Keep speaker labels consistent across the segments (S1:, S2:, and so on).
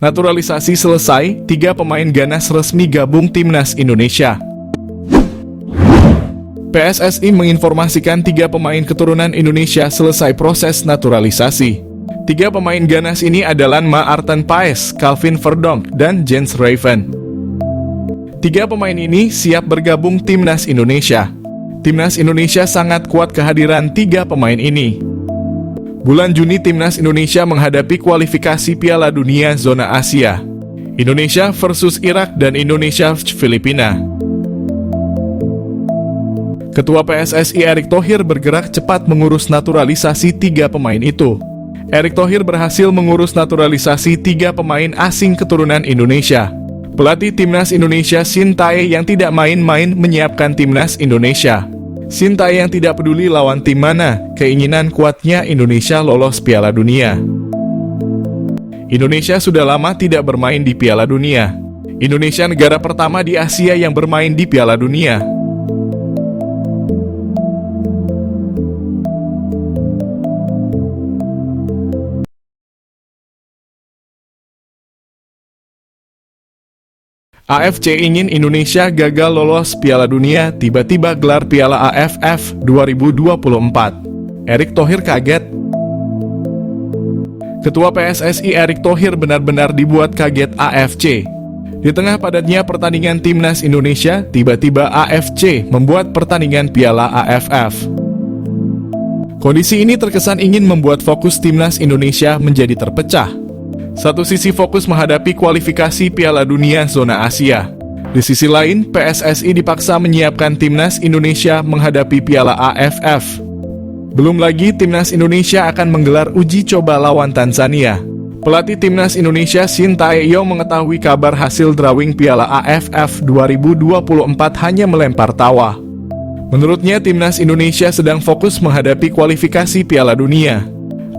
S1: Naturalisasi selesai, 3 pemain ganas resmi gabung Timnas Indonesia. PSSI menginformasikan 3 pemain keturunan Indonesia selesai proses naturalisasi. 3 pemain ganas ini adalah Maarten Paes, Calvin Verdonk, dan Jens Raven. 3 pemain ini siap bergabung Timnas Indonesia. Timnas Indonesia sangat kuat kehadiran 3 pemain ini. Bulan Juni Timnas Indonesia menghadapi kualifikasi Piala Dunia Zona Asia. Indonesia versus Irak dan Indonesia Filipina. Ketua PSSI Erick Thohir bergerak cepat mengurus naturalisasi 3 pemain itu. Erick Thohir berhasil mengurus naturalisasi 3 pemain asing keturunan Indonesia. Pelatih Timnas Indonesia Shin Tae yang tidak main-main menyiapkan Timnas Indonesia. Shin Tae yang tidak peduli lawan tim mana, keinginan kuatnya Indonesia lolos Piala Dunia. Indonesia sudah lama tidak bermain di Piala Dunia. Indonesia negara pertama di Asia yang bermain di Piala Dunia. AFC ingin Indonesia gagal lolos Piala Dunia, tiba-tiba gelar Piala AFF 2024. Erick Thohir kaget. Ketua PSSI Erick Thohir benar-benar dibuat kaget AFC. Di tengah padatnya pertandingan Timnas Indonesia, tiba-tiba AFC membuat pertandingan Piala AFF. Kondisi ini terkesan ingin membuat fokus Timnas Indonesia menjadi terpecah. Satu sisi fokus menghadapi kualifikasi Piala Dunia Zona Asia. Di sisi lain, PSSI dipaksa menyiapkan Timnas Indonesia menghadapi Piala AFF. Belum lagi Timnas Indonesia akan menggelar uji coba lawan Tanzania. Pelatih Timnas Indonesia Shin Tae-yong mengetahui kabar hasil drawing Piala AFF 2024 hanya melempar tawa. Menurutnya Timnas Indonesia sedang fokus menghadapi kualifikasi Piala Dunia.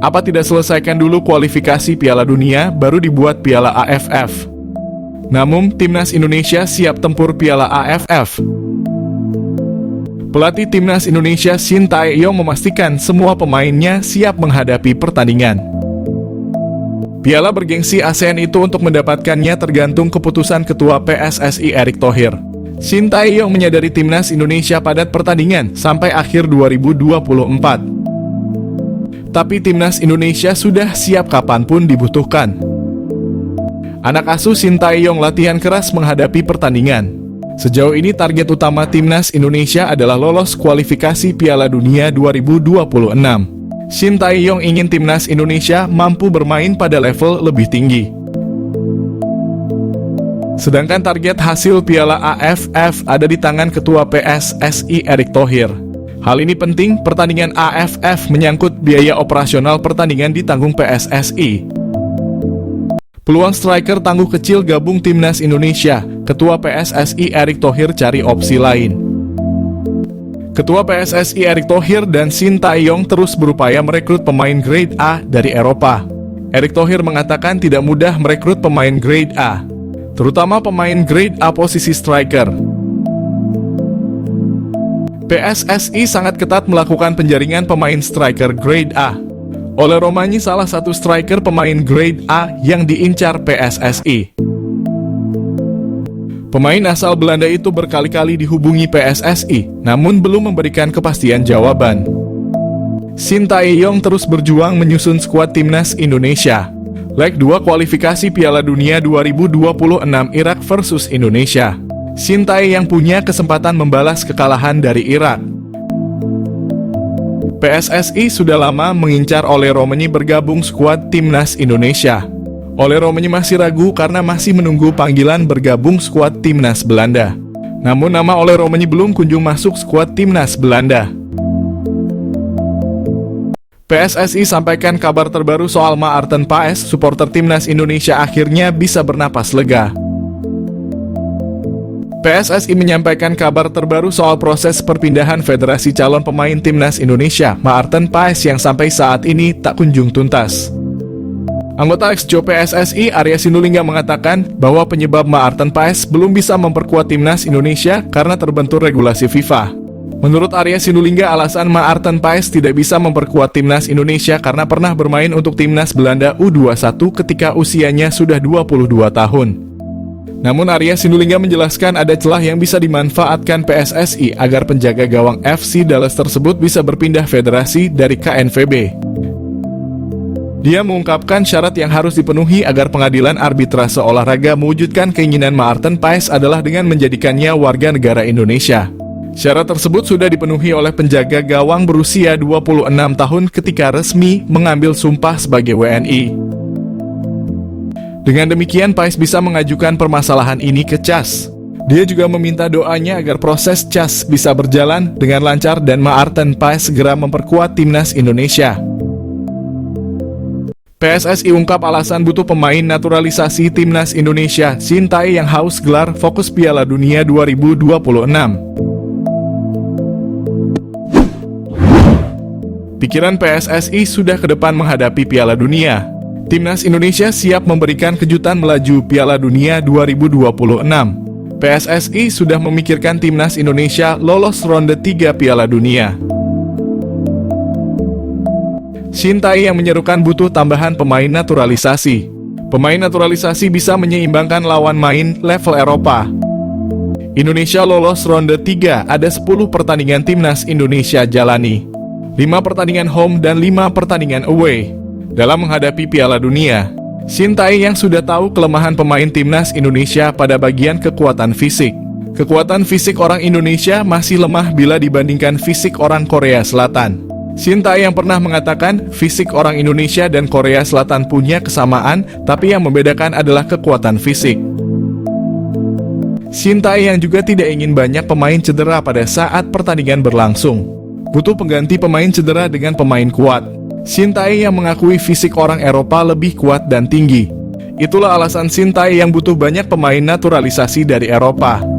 S1: Apa tidak selesaikan dulu kualifikasi Piala Dunia, baru dibuat Piala AFF? Namun, Timnas Indonesia siap tempur Piala AFF. Pelatih Timnas Indonesia Shin Tae-yong memastikan semua pemainnya siap menghadapi pertandingan. Piala bergengsi ASEAN itu untuk mendapatkannya tergantung keputusan Ketua PSSI Erick Thohir. Shin Tae-yong menyadari Timnas Indonesia padat pertandingan sampai akhir 2024. Tapi Timnas Indonesia sudah siap kapanpun dibutuhkan. Anak asuh Shin Tae-yong latihan keras menghadapi pertandingan. Sejauh ini target utama Timnas Indonesia adalah lolos kualifikasi Piala Dunia 2026. Shin Tae-yong ingin Timnas Indonesia mampu bermain pada level lebih tinggi. Sedangkan target hasil Piala AFF ada di tangan Ketua PSSI Erick Thohir. Hal ini penting, pertandingan AFF menyangkut biaya operasional pertandingan ditanggung PSSI. Peluang striker tangguh kecil gabung Timnas Indonesia, Ketua PSSI Erick Thohir cari opsi lain. Ketua PSSI Erick Thohir dan Shin Tae-yong terus berupaya merekrut pemain grade A dari Eropa. Erick Thohir mengatakan tidak mudah merekrut pemain grade A, terutama pemain grade A posisi striker. PSSI sangat ketat melakukan penjaringan pemain striker grade A. Ole Romanyi salah satu striker pemain grade A yang diincar PSSI. Pemain asal Belanda itu berkali-kali dihubungi PSSI, namun belum memberikan kepastian jawaban. Shin Tae-yong terus berjuang menyusun skuad Timnas Indonesia. Leg 2 kualifikasi Piala Dunia 2026 Irak versus Indonesia. Shin Tae yang punya kesempatan membalas kekalahan dari Irak. PSSI sudah lama mengincar Ole Romanyi bergabung skuad Timnas Indonesia. Ole Romanyi masih ragu karena masih menunggu panggilan bergabung skuad Timnas Belanda. Namun nama Ole Romanyi belum kunjung masuk skuad Timnas Belanda. PSSI sampaikan kabar terbaru soal Maarten Paes, supporter Timnas Indonesia akhirnya bisa bernapas lega. PSSI menyampaikan kabar terbaru soal proses perpindahan Federasi Calon Pemain Timnas Indonesia, Maarten Paes yang sampai saat ini tak kunjung tuntas. Anggota Exco PSSI Arya Sinulinga mengatakan bahwa penyebab Maarten Paes belum bisa memperkuat Timnas Indonesia karena terbentur regulasi FIFA. Menurut Arya Sinulinga, alasan Maarten Paes tidak bisa memperkuat timnas Indonesia karena pernah bermain untuk timnas Belanda U21 ketika usianya sudah 22 tahun. Namun Arya Sinulinga menjelaskan ada celah yang bisa dimanfaatkan PSSI agar penjaga gawang FC Dallas tersebut bisa berpindah federasi dari KNVB. Dia mengungkapkan syarat yang harus dipenuhi agar pengadilan arbitrase olahraga mewujudkan keinginan Maarten Paes adalah dengan menjadikannya warga negara Indonesia. Syarat tersebut sudah dipenuhi oleh penjaga gawang berusia 26 tahun ketika resmi mengambil sumpah sebagai WNI. Dengan demikian, Paes bisa mengajukan permasalahan ini ke CAS. Dia juga meminta doanya agar proses CAS bisa berjalan dengan lancar dan Maarten Paes segera memperkuat timnas Indonesia. PSSI ungkap alasan butuh pemain naturalisasi timnas Indonesia, Shin Tae yang haus gelar fokus Piala Dunia 2026. Pikiran PSSI sudah ke depan menghadapi Piala Dunia. Timnas Indonesia siap memberikan kejutan melaju Piala Dunia 2026. PSSI sudah memikirkan timnas Indonesia lolos ronde 3 Piala Dunia. Shin Tae yang menyerukan butuh tambahan pemain naturalisasi. Pemain naturalisasi bisa menyeimbangkan lawan main level Eropa. Indonesia lolos ronde 3, ada 10 pertandingan timnas Indonesia jalani. 5 pertandingan home dan 5 pertandingan away. Dalam menghadapi Piala Dunia, Shin Tae yang sudah tahu kelemahan pemain timnas Indonesia pada bagian kekuatan fisik. Kekuatan fisik orang Indonesia masih lemah bila dibandingkan fisik orang Korea Selatan. Shin Tae yang pernah mengatakan fisik orang Indonesia dan Korea Selatan punya kesamaan, tapi yang membedakan adalah kekuatan fisik. Shin Tae yang juga tidak ingin banyak pemain cedera pada saat pertandingan berlangsung. Butuh pengganti pemain cedera dengan pemain kuat. Shin Tae yang mengakui fisik orang Eropa lebih kuat dan tinggi. Itulah alasan Shin Tae yang butuh banyak pemain naturalisasi dari Eropa.